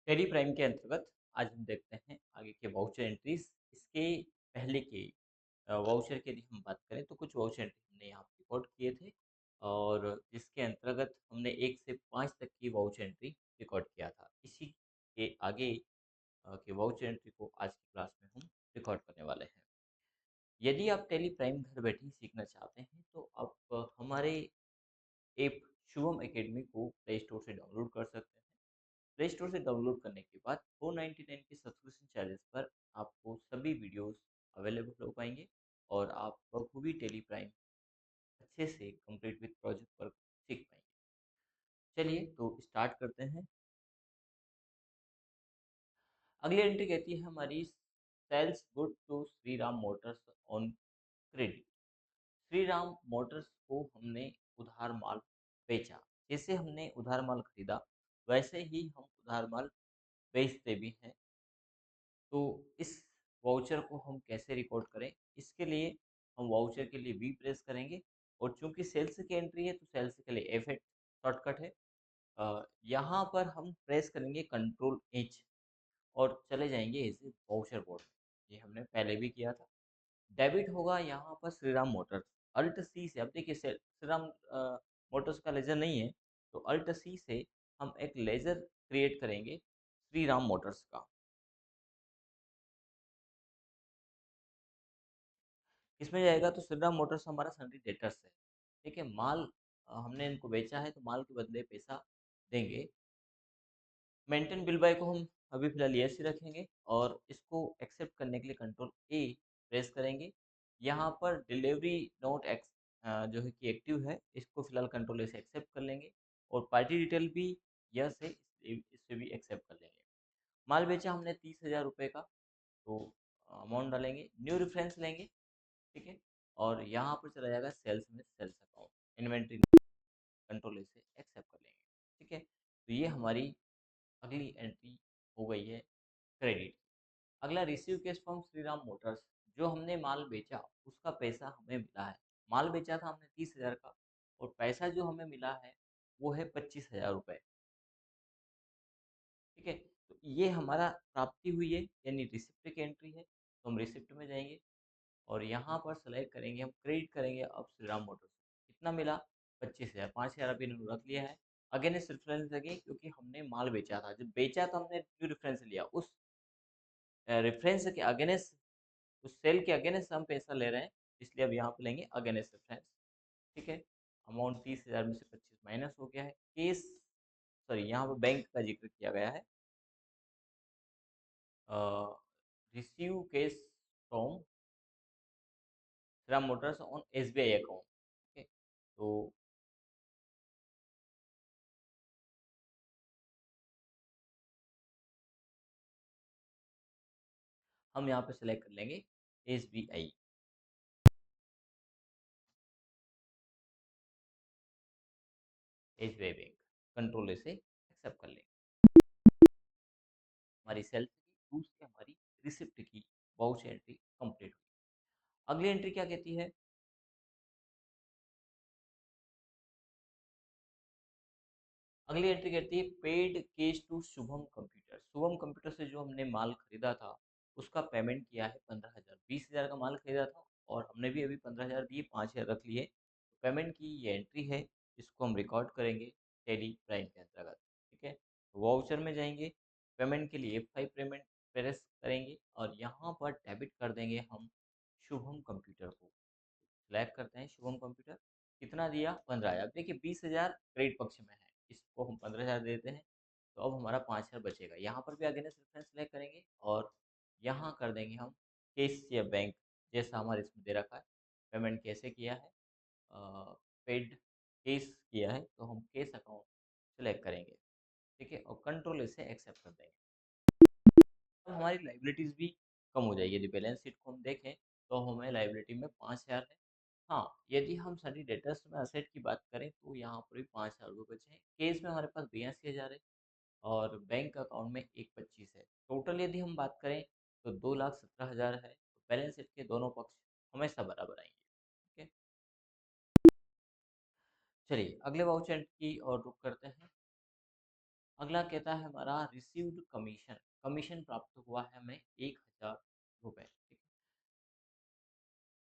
Tally Prime के अंतर्गत आज हम देखते हैं आगे के वाउचर एंट्रीज। इसके पहले के वाउचर की यदि हम बात करें तो कुछ वाउचर एंट्री हमने यहाँ पे रिकॉर्ड किए थे और जिसके अंतर्गत हमने 1 से 5 तक की वाउचर एंट्री रिकॉर्ड किया था। इसी के आगे के वाउचर एंट्री को आज की क्लास में हम रिकॉर्ड करने वाले हैं। यदि आप टेली प्राइम घर बैठे ही सीखना चाहते हैं तो आप हमारे ऐप शुभम एकेडमी को प्ले स्टोर से डाउनलोड कर सकते हैं। प्ले स्टोर से डाउनलोड करने के बाद 499 के सब्सक्रिप्शन चार्जेस पर आपको सभी वीडियोस अवेलेबल हो पाएंगे और आप बखूबी टेली प्राइम अच्छे से कंप्लीट विद प्रोजेक्ट वर्क सीख पाएंगे। चलिए तो स्टार्ट करते हैं। अगली एंट्री कहती है हमारी sales good to Shri Ram Motors on credit. Shri Ram Motors को हमने उधार माल बेचा। जैसे हमने उधार माल खरीदा वैसे ही हम उधार माल बेचते भी हैं। तो इस वाउचर को हम कैसे रिकॉर्ड करें, इसके लिए हम वाउचर के लिए वी प्रेस करेंगे और चूंकि सेल्स की एंट्री है तो सेल्स के लिए एफ शॉर्टकट है। यहाँ पर हम प्रेस करेंगे कंट्रोल एच और चले जाएंगे इसे वाउचर बोर्ड में। ये हमने पहले भी किया था। डेबिट होगा यहाँ पर Shri Ram Motors. Alt C से, अब देखिए श्री राम मोटर्स का लेजर नहीं है तो अल्ट सी से हम एक लेजर क्रिएट करेंगे श्री राम मोटर्स का। इसमें जाएगा तो श्रीराम मोटर्स हमारा सन्डी डेटर्स है। ठीक है, माल हमने इनको बेचा है तो माल के बदले पैसा देंगे। मेंटेन बिल बाय को हम अभी फिलहाल यस ही रखेंगे और इसको एक्सेप्ट करने के लिए कंट्रोल ए प्रेस करेंगे। यहाँ पर डिलीवरी नोट एक्स जो है कि एक्टिव है, इसको फिलहाल कंट्रोल ए से एक्सेप्ट कर लेंगे और पार्टी डिटेल भी यस है, इसे भी एक्सेप्ट कर लेंगे। माल बेचा हमने 30,000 रुपये का, तो अमाउंट डालेंगे, न्यू रेफरेंस लेंगे। ठीक है, और यहाँ पर चला जाएगा सेल्स में सेल्स अकाउंट इन्वेंट्री, कंट्रोल से एक्सेप्ट कर लेंगे। ठीक है, तो ये हमारी अगली एंट्री हो गई है क्रेडिट। अगला receive cash from Shri Ram Motors. जो हमने माल बेचा उसका पैसा हमें मिला है। माल बेचा था हमने 30,000 का और पैसा जो हमें मिला है वो है 25,000 रुपये। ठीक है, तो ये हमारा प्राप्ति हुई है यानी रिसिप्ट की एंट्री है। तो हम रिसिप्ट में जाएंगे और यहाँ पर सेलेक्ट करेंगे, हम क्रेडिट करेंगे अब श्री राम मोटर्स। कितना मिला? 25,000। 5,000 अभी इन्होंने रख लिया है। अगेंस्ट रेफरेंस लगे क्योंकि हमने माल बेचा था, जब बेचा तो हमने जो रेफरेंस लिया उस रेफरेंस के अगेंस्ट, उस सेल के अगेंस्ट हम पैसा ले रहे हैं, इसलिए अब यहाँ पे लेंगे अगेंस्ट रेफरेंस। ठीक है, अमाउंट 30,000 में से 25 माइनस हो गया है। केस, सॉरी यहाँ पर बैंक का जिक्र किया गया है। Receive case from Shriram Motors on SBI account. Okay, तो हम यहाँ पे सेलेक्ट कर लेंगे SBI। SBI बैंक, कंट्रोल से एक्सेप्ट कर लेंगे। हमारी सेल्फ की दूसरी हमारी रिसिप्ट की वाउचर एंट्री कंप्लीट हुई। अगली एंट्री क्या कहती है? अगली एंट्री कहती है paid cash to Shubham Computer. Shubham Computer से जो हमने माल खरीदा था उसका पेमेंट किया है 15,000। 20,000 का माल खरीदा था और हमने भी अभी 15,000 दिए, 5,000 रख लिए। तो पेमेंट की ये एंट्री है, इसको हम रिकॉर्ड करेंगे टेली प्राइम के अंतर्गत। ठीक है, वाउचर में जाएंगे, पेमेंट के लिए F5 पेमेंट प्रेस करेंगे और यहाँ पर डेबिट कर देंगे हम शुभम कंप्यूटर को। सिलेक्ट करते हैं शुभम कंप्यूटर। कितना दिया? 15,000। देखिए 20,000 क्रेडिट पक्ष में है, इसको हम 15,000 देते हैं तो अब हमारा 5,000 बचेगा। यहाँ पर भी अगेंस्ट रेफरेंस सेलेक्ट करेंगे और यहाँ कर देंगे हम केस या बैंक, जैसा हमारे इसमें दे रखा है। पेमेंट कैसे किया है? पेड केस किया है तो हम केस अकाउंट सेलेक्ट करेंगे। ठीक है, और कंट्रोल से एक्सेप्ट कर देंगे। अब हमारी लाइबिलिटीज़ भी कम हो जाएगी। यदि बैलेंस शीट को हम देखें तो हमें लाइबिलिटी में 5,000 है। हाँ, यदि हम सभी डेटर्स में असेट की बात करें तो यहाँ पर भी 5,000 रुपये बचे हैं। केस में हमारे पास 82,000 है और बैंक अकाउंट में 125 है। टोटल यदि हम बात करें तो 2,17,000 है। तो बैलेंस शीट के दोनों पक्ष हमेशा बराबर आएंगे। ठीक है, चलिए अगले वाउचर की और रुख करते हैं। अगला कहता है हमारा रिसीव्ड कमीशन, कमीशन प्राप्त हुआ है हमें 1000 रुपये। ठीक है,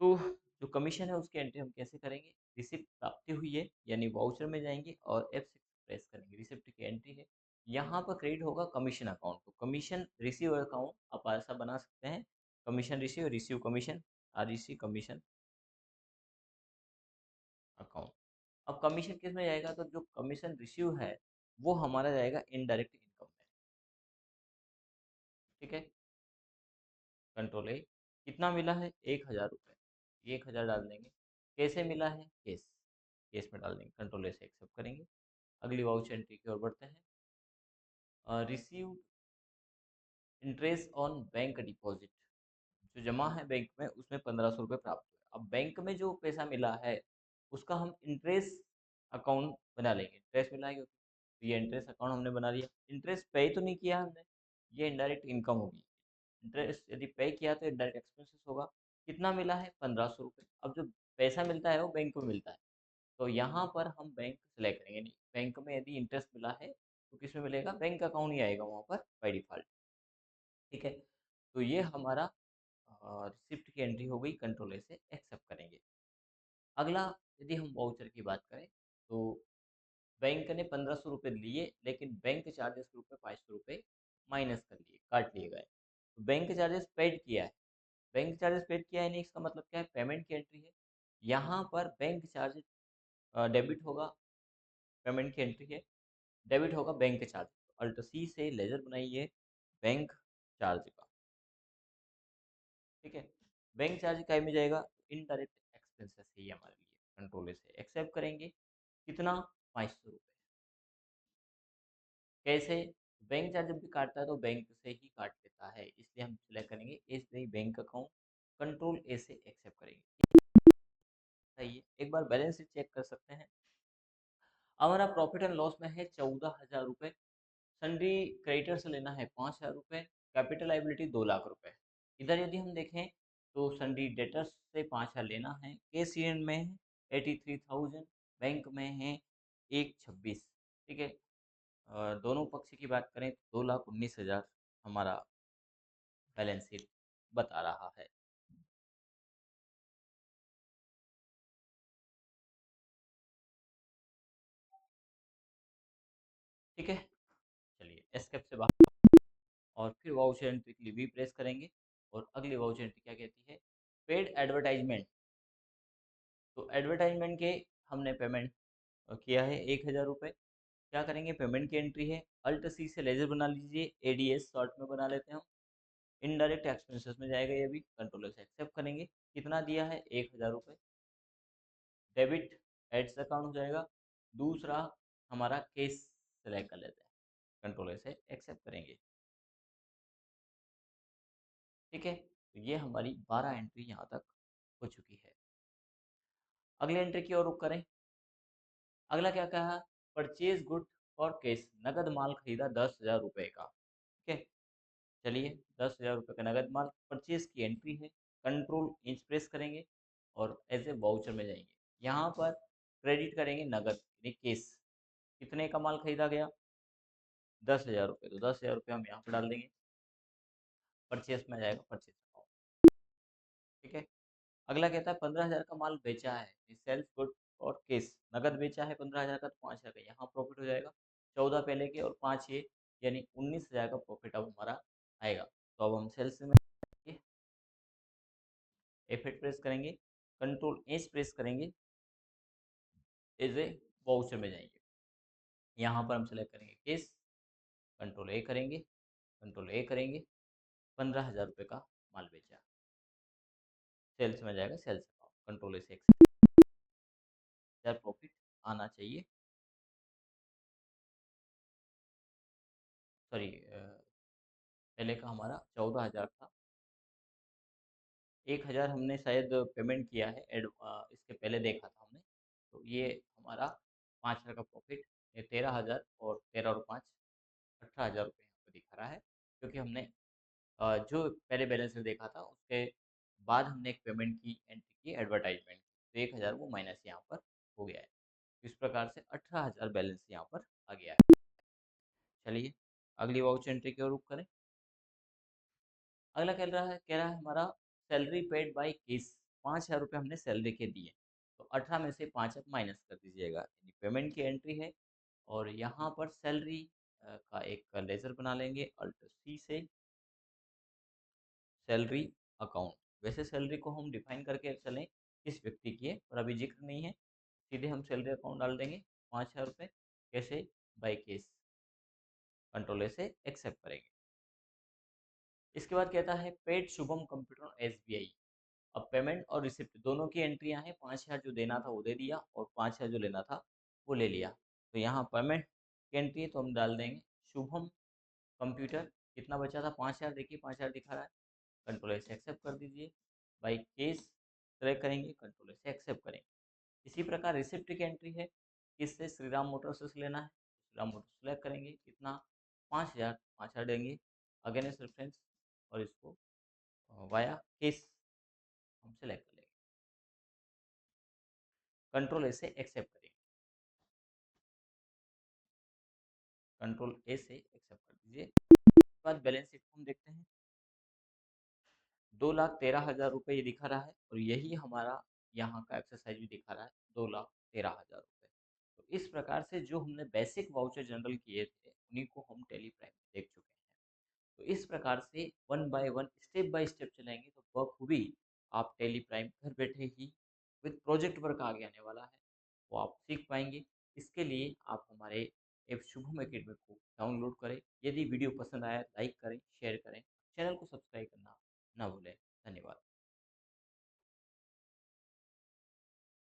तो जो कमीशन है उसकी एंट्री हम कैसे करेंगे, रिसिप्ट प्राप्ति हुई है यानी वाउचर में जाएंगे और F6 प्रेस करेंगे, रिसिप्ट की एंट्री है। यहाँ पर क्रेडिट होगा कमीशन अकाउंट, तो कमीशन रिसीव अकाउंट आप ऐसा बना सकते हैं, commission receive, receive commission, REC commission account. अब कमीशन किस में जाएगा, तो जो कमीशन रिसीव है वो हमारा जाएगा इनडायरेक्ट इनकम में। ठीक है, कंट्रोल ए, कितना मिला है 1000 रुपये, 1000 डाल देंगे। कैसे मिला है, केस, केस में डाल देंगे, कंट्रोल ए से एक्सेप्ट करेंगे। अगली वाउचर एंट्री की ओर बढ़ते हैं। Receive interest on bank deposit, जो जमा है बैंक में उसमें 1500 रुपये प्राप्त हुए। अब बैंक में जो पैसा मिला है उसका हम इंटरेस्ट अकाउंट बना लेंगे, इंटरेस्ट मिला है तो ये इंटरेस्ट अकाउंट हमने बना लिया। इंटरेस्ट पे तो नहीं किया हमने, ये इनडायरेक्ट इनकम होगी। इंटरेस्ट यदि पे किया तो इनडायरेक्ट एक्सपेंसेस होगा। कितना मिला है 1500 रुपये। अब जो पैसा मिलता है वो बैंक में मिलता है, तो यहाँ पर हम बैंक सेलेक्ट करेंगे नहीं, बैंक में यदि इंटरेस्ट मिला है तो किस में मिलेगा, बैंक अकाउंट ही आएगा वहाँ पर बाई डिफॉल्ट। ठीक है, तो ये हमारा रिसिप्ट की एंट्री हो गई, कंट्रोल ए से एक्सेप्ट करेंगे। अगला, यदि हम वाउचर की बात करें तो बैंक ने 1500 रुपये लिए लेकिन बैंक चार्जेस के रूप में 500 रुपये माइनस कर लिए, काट लिए गए, तो बैंक चार्जेस पेड किया है। बैंक चार्जेस पेड किया है नहीं, इसका मतलब क्या है, पेमेंट की एंट्री है। यहाँ पर बैंक चार्ज डेबिट होगा, पेमेंट की एंट्री है, डेबिट होगा बैंक चार्ज। अल्ट सी से लेजर बनाइए बैंक चार्ज का। ठीक है, बैंक चार्ज काय में जाएगा, इनडायरेक्ट एक्सपेंसेस है ये हमारे लिए, कंट्रोल से एक्सेप्ट करेंगे। कितना, 500 रुपये। कैसे, बैंक चार्ज जब भी काटता है तो बैंक से ही काट लेता है, इसलिए हम सिलेक्ट करेंगे S B bank account, control A से एक्सेप्ट करेंगे। सही है, एक बार बैलेंस शीट चेक कर सकते हैं। हमारा प्रॉफिट एंड लॉस में है 14,000 रुपये, सन्ड्री क्रेडिटर से लेना है 5,000 रुपये, कैपिटल लाइबिलिटी 2 लाख रुपये। इधर यदि हम देखें तो सन्ड्री डेटर्स से 5,000 लेना है, केस यूनियन में है 83,000, बैंक में है 126। ठीक है, दोनों पक्ष की बात करें तो 2,19,000 हमारा बैलेंस शीट बता रहा है। ठीक है, चलिए एस्केप से बाहर और फिर वाउचर एंट्री के लिए वी प्रेस करेंगे। और अगली वाउचर एंट्री क्या कहती है, पेड एडवर्टाइजमेंट। तो एडवर्टाइजमेंट के हमने पेमेंट किया है 1,000 रुपये। क्या करेंगे, पेमेंट की एंट्री है, अल्ट सी से लेजर बना लीजिए, एडीएस शॉर्ट में बना लेते हैं हम। इनडायरेक्ट एक्सपेंसेस में जाएगा ये भी, कंट्रोलर से एक्सेप्ट करेंगे। कितना दिया है 1,000 रुपये, डेबिट एड्स अकाउंट हो जाएगा। दूसरा हमारा केस सेलेक्ट कर लेते हैं, कंट्रोलर से एक्सेप्ट करेंगे। ठीक है, तो ये हमारी 12 एंट्री यहाँ तक हो चुकी है। अगली एंट्री की ओर रुख करें। अगला क्या कहा, परचेज गुड और कैश, नगद माल खरीदा 10,000 रुपये का। ठीक है, चलिए 10,000 रुपये का नगद माल, परचेज की एंट्री है, कंट्रोल इंच प्रेस करेंगे और एज ए वाउचर में जाएंगे। यहाँ पर क्रेडिट करेंगे नगद यानी केस, कितने का माल खरीदा गया 10,000 रुपये, तो 10,000 रुपये हम यहाँ पर डाल देंगे, परचेस में जाएगा परचेस अकाउंट। ठीक है, अगला कहता है 15,000 का माल बेचा है, सेल्स गुड और केस, नगद बेचा है 15,000 का तो 5,000 का यहाँ प्रॉफिट हो जाएगा, 14 पहले के और 5 ये, यानी 19,000 का प्रॉफिट अब हमारा आएगा। तो अब हम सेल्स में F8 प्रेस करेंगे, कंट्रोल एस प्रेस करेंगे, एज ए वाउचर में जाएंगे। यहाँ पर हम सेलेक्ट करेंगे केस, कंट्रोल ए करेंगे, कंट्रोल ए करेंगे, 15,000 रुपये का माल बेचा, सेल्स में जाएगा सेल्स अकाउंट, कंट्रोल ए से प्रॉफिट आना चाहिए। सॉरी, पहले का हमारा 14,000 था, 1,000 हमने शायद पेमेंट किया है इसके पहले देखा था हमने, तो ये हमारा 5,000 का प्रॉफिट, ये 13,000 और 13 और 5 18,000 रुपये यहाँ पर दिखा रहा है, क्योंकि हमने जो पहले बैलेंस में देखा था उसके बाद हमने एक पेमेंट की एंट्री की एडवर्टाइजमेंट, तो 1,000 वो माइनस यहाँ पर हो गया है। इस प्रकार से 18,000 बैलेंस यहाँ पर आ गया है। चलिए अगली वाउचर एंट्री की ओर रुख करें। अगला कह रहा है हमारा सैलरी पेड बाय केस, 5,000 रुपये हमने सैलरी के दिए, तो 18 में से 5 आप माइनस कर दीजिएगा, यानी पेमेंट की एंट्री है। और यहाँ पर सैलरी का एक लेजर बना लेंगे, अल्ट सी से सैलरी अकाउंट। वैसे सैलरी को हम डिफाइन करके चलें किस व्यक्ति की है, पर अभी जिक्र नहीं है, सीधे हम सैलरी अकाउंट डाल देंगे 5,000 रुपये। कैसे? By case. कंट्रोल ए से एक्सेप्ट करेंगे। इसके बाद कहता है पेड शुभम कंप्यूटर एसबीआई। अब पेमेंट और रिसिप्ट दोनों की एंट्रियां हैं, 5,000 जो देना था वो दे दिया और 5,000 जो लेना था वो ले लिया। तो यहाँ पेमेंट की एंट्री है तो हम डाल देंगे शुभम कंप्यूटर। कितना बचा था? 5,000। देखिए 5,000 दिखा रहा है, कंट्रोल ए से एक्सेप्ट कर दीजिए। बाई केस सेलेक्ट करेंगे, कंट्रोल ए से एक्सेप्ट करेंगे। इसी प्रकार रिसिप्ट की एंट्री है, किससे? श्रीराम मोटर्स से लेना है, श्रीराम मोटर्स सेलेक्ट करेंगे। कितना? 5,000। 5,000 देंगे अगेंस्ट रेफरेंस और इसको वाया केस हम सेलेक्ट कर लेंगे, कंट्रोल ए से एक्सेप्ट करेंगे। कंट्रोल ए से एक्सेप्ट कर दीजिए। उसके बाद बैलेंस शीट को हम देखते हैं। 2,13,000 रुपये ये दिखा रहा है और यही हमारा यहाँ का एक्सरसाइज भी दिखा रहा है, 2,13,000 रुपये। तो इस प्रकार से जो हमने बेसिक वाउचर जनरल किए थे उन्हीं को हम टेली प्राइम में देख चुके हैं। तो इस प्रकार से one by one step by step चलेंगे तो बखूबी आप टेली प्राइम घर बैठे ही विद प्रोजेक्ट वर्क आगे आने वाला है वो आप सीख पाएंगे। इसके लिए आप हमारे ऐप शुभम एकेडमी को डाउनलोड करें। यदि वीडियो पसंद आया लाइक करें, शेयर करें, चैनल को सब्सक्राइब करना ना भूलें। धन्यवाद।